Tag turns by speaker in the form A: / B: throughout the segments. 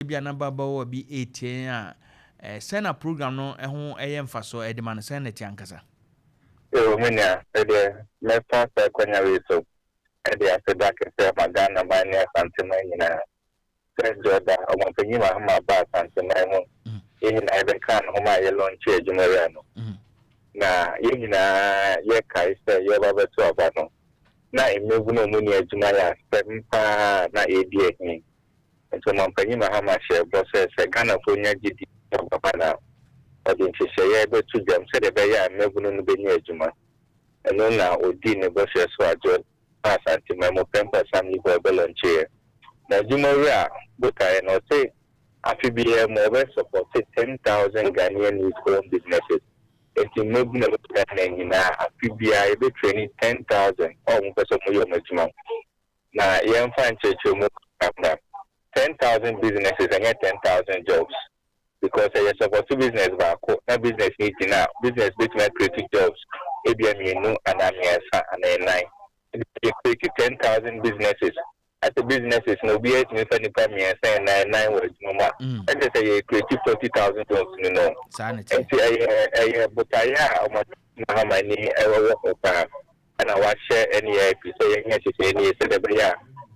A: bia na baba wo bi 18 a sena program no ho mfa so edema no sena ti ankasa
B: Menya me pass kwanya we so afeda ke se magana ba ne asantema nyina Prez Mahama ba asantema ho na ebe kan ho ma ye launch Adwumawura no na nyina ye kai se ye baba to aba no na emebu no mu ni adwuma ya sempa na edi ehin so Mahama share process Ghana for nya gidi papa na odin ye be to dem se de be ya emebu no be ni adwuma eno na odi ne bo share so ajo asantema mo pempa family go be launch na Adwumawura buka no say afibie mo be support 10,000 Ghanaian youth-owned businesses. It's in maybe na afibie be training 10,000 or mo person mo yom adwuma. Na yem fan cheche mo kapna 10,000 businesses and 10,000 jobs because you support business ba ko na business need na business between creative jobs ebia mienu anamiasa anenai. You create 10,000 businesses. At the businesses, no be it, me nipa me say 9 words mama. And they say create 40,000 jobs, you know.
A: Sanity.
B: And say but I Mahama ni work for and I watch NIEP say yes say any say the ya.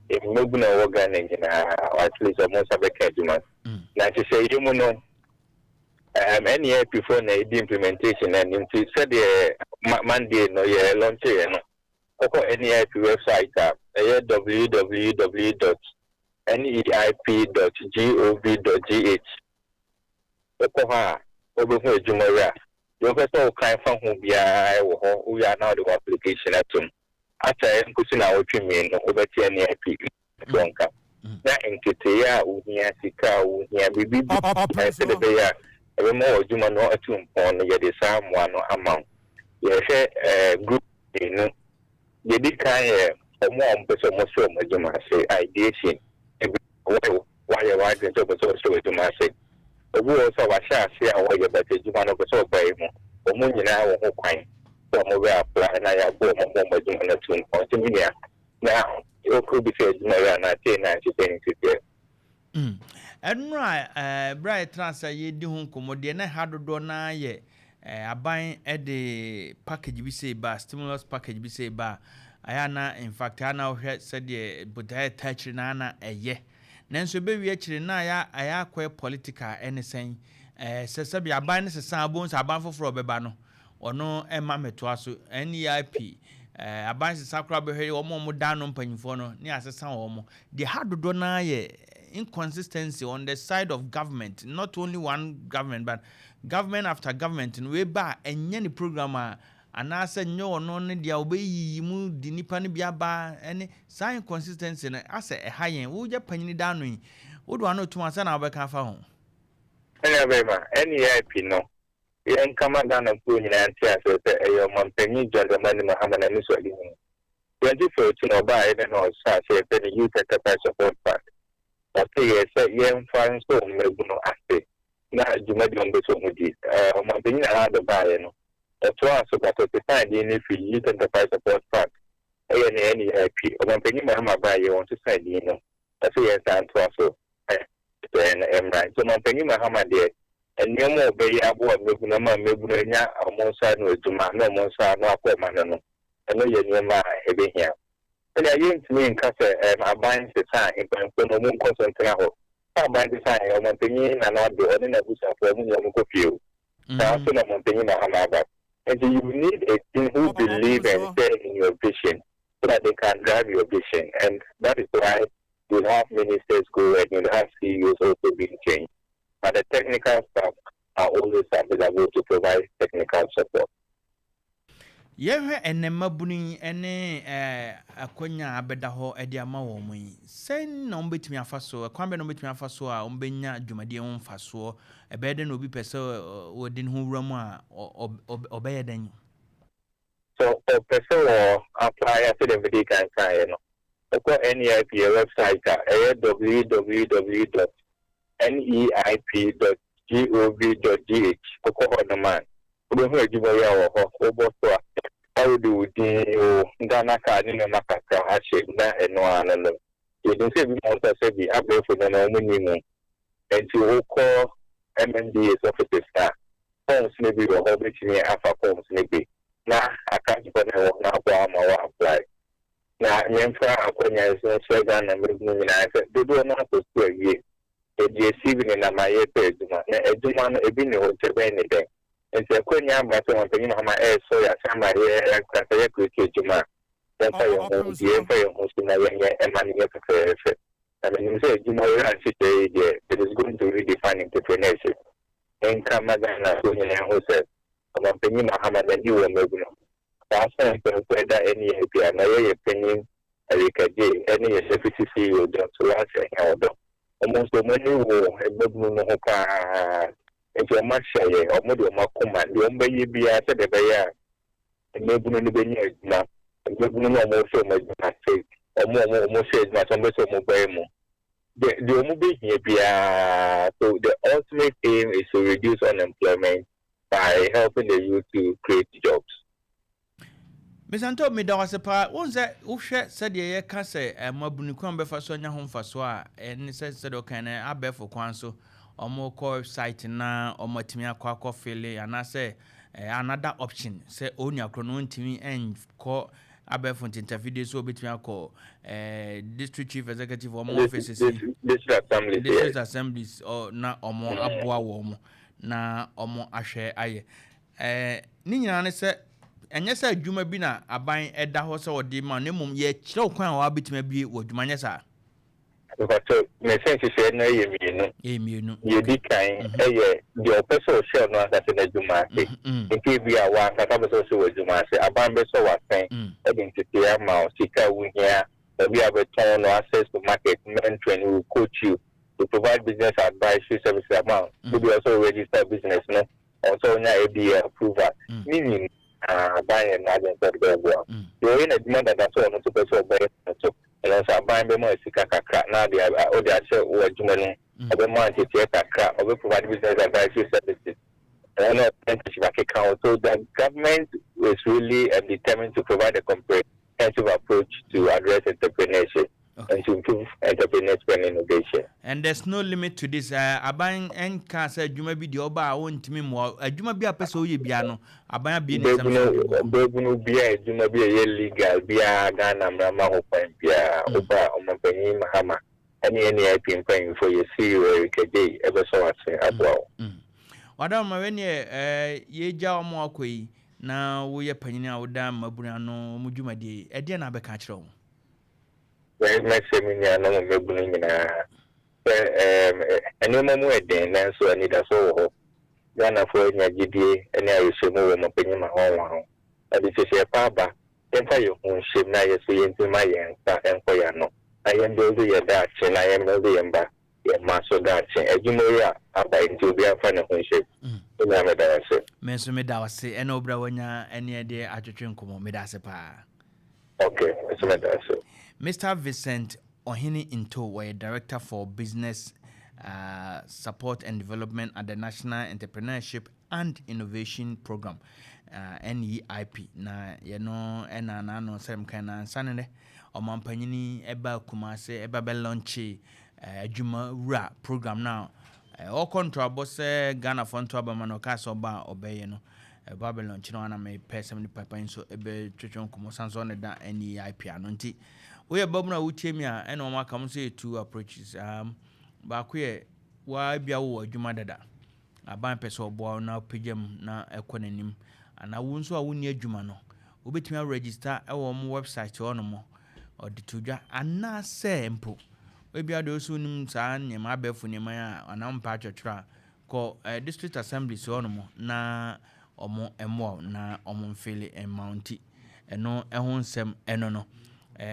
B: If no guna organ at least almost have a cadman. Now to say you know NIEP for the implementation and into said the Monday no yeah launch no. NIEP website www.niep.gov.gh. Okoha, Obeho Adwumawura. You person can find who we are now the application at home. After Kusina Opemsuo no over NIEP Bonka. Na enkete unia sika unia bibi the beya. Every more Adwuma no atum on the same one amount. Yes, group the big kind more person must show my say ideation. Why you want to do my say? The rules of a shall say, I you better do one of us all by him. Or moon now, or quine. From where I apply, and I have bought my home by doing a tune point to me. Now, you could be said, Mariana, 10
A: and right, bright transfer ye do home commodity, and I had to do na ye. I buy at the package we say bar, stimulus package we say bar. Ayana in fact ana said the but touch nana ye nanso be wi akire na aya kwa political anything sesabi aban ne sesa abons aban foforo beba no ono ema metoa so NIEP aban sesa kra be hwe omo dan no mpanyimfo no ne asesa omo the hard do na ye inconsistency on the side of government, not only one government but government after government in we ba enye ni program anase nyo no ne dia obeyi mu di nipa ne bia ba ene sign consistency na ase ehayen wo je panyini da no yi wo do anu tuma se na obeka fa ho
B: ene be ma NIEP no yen kama da na pu nyina anti ase se eyo mampanyi jodamani Mahama na niso ali hu 2014 no ba ene no sa se pe ni youth enterprise support fund okay yes yen fan so mebu no ase na Adwumawura on beso mudi mampanyi na da ba ene no to us about the time the youth enterprise support fund NIEP Opemsuo Mahama ba ye want to say you know that's yes and to us then right so Opemsuo Mahama there and no more be abo mebu na nya omonsa no Adwuma no omonsa no akoma no no ye nyema ebe hia and I yin to me in case aban se time in no mo concentrate ho aban se time Opemsuo na no do oni na busa for mu nyom ko fie now so Opemsuo Mahama ba. And so you need a team who believe and share in your vision so that they can drive your vision. And that is why you have ministers go and you have CEOs also being changed. But the technical staff are always available to provide technical support.
A: Yewe enema buni ene akonya abeda ho ede ama wo mu yi sen na ombetimi afaso kwambe na ombetimi afaso a ombenya dwumade ho mfaso ebede na obi pese wodin ho wuramu a obeyeden
B: so pese wo apply at the video can say no ko NIEP website www.niep.gov.gh ko no man obo hu Adwumawura wo ho obo so how do the Ghana card in Makaka actually na eno analo you don't say we want to say the abe for the no minimum and to call MNDA's offices now. Forms may be or hobbit me alpha forms maybe. Now I can't put now apply. Now, Yemfa, Aquania is no slogan and moving. I said, they do not go to a year. A JC in a my page, a Duman, a bin or anything. And the Quenya, but on the air, so I am my hair and crack a quick Juma. Then I am most in a young and money affair. I mean, you say, Jumawura today, it is going to redefine entrepreneurship. And Kamagana, who said, Prez Mahama, and you were moving. That's whether any API, my opinion, any deputy CEO, Dr. Last and almost the money will have if you're much shy or more of my command, the only be at the Bayer, and maybe no Benny, and maybe no more so much say, or more shades, my somebody so mobile. The only here, so the ultimate aim is to reduce unemployment by helping the youth to create jobs.
A: Vincent Ohene-Ntow was a part. Once that Usha said, "Ye can say, and Mabunikum before Sonia home for Swa, and it says, okay, I bear for Quanso, or more core site now, or Matimia Quaco Philly, and I say another option, say, own your chronon to me and call Aberfont interview so between call district chief executive or more offices, district assemblies, or not or more abwa warm, na or more ashe aye. Nina said. And yes, I do maybe na aban eda ho so de ma nemum ye kire kwan wa bitima bi woduma nya sa
B: but me sense say na ye mienu ye di kan ye the person share no that na duma se nke bi a wa ka be so woduma se aban be so wa sen identity ama sika wuhia be abeton no access to market mentoring will coach you to provide business advice services amount you also register business no also na ABA approval meaning buying and agent of the world. You're in a demand that's all not to pay for better. And also buying the more sick crack now, the other show or Germany, of the money to take a crack, or provide business advisory services. And not bank account. So the government is really determined to provide a comprehensive approach to address entrepreneurship. Okay. And to improve entrepreneurship and innovation.
A: And there's no limit to this. Aban and cancer, you may be the Oba won't me more. You may be a person you piano. Aban be no
B: be a you may be a legal, be a Ghana, Mama, Opemsuo, Oba, Prez Mahama. Any IP paying for your CEO day ever so as well.
A: Madam Marenia, ye jaw more quay. Now we are penny out damn Mabrano Mujuma de Ediana Becatro.
B: My seminar, no one will bring in a no more then, so I need a soul. Ghana for any GDA, and I will show more opinion my own. And this is a papa, then for your own ship, now you see into my and for your no. I am building a Dutch, and I am the ember, your master Dutch, as you know, about to be a friend of ship.
A: Mesumedawase, and Obrawanya, any idea at your drink, Medasepa.
B: Okay, that's so.
A: Mr. Vincent Ohene-Ntow, a director for business support and development at the National Entrepreneurship and Innovation Program, NIEP. Na ena no sem kana sanene omampanyini eba kumase eba be launch Adwumawura program now. All control boss Ghana fonto abamano kaso ba obeye no. Babylon chino na me person ni papa nso ebe twetwon komo sanso ne da NIEP anonti we babuna wuchemi a ena o maka mo say two approaches ba ko ye wa bia wo adwuma dada aban pese obo na pagam na ekonanim ana wo nso a woni adwuma no obetumi register e wo mo website ono mo oditodwa ana sempo we bia do so nim sa nyema abefu nyema a ana mpa twetwra ko district assembly so ono mo na omo emo na omo mfele mounti eno ehun nsem eno no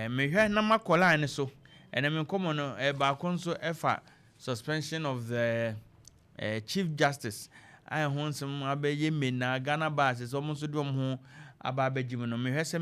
A: mehwe na makola ne so ene me komo no ba konso efa suspension of the chief justice I ehun nsem abeye me na Ghana bars so omo so do omo aba abegim no mehwe se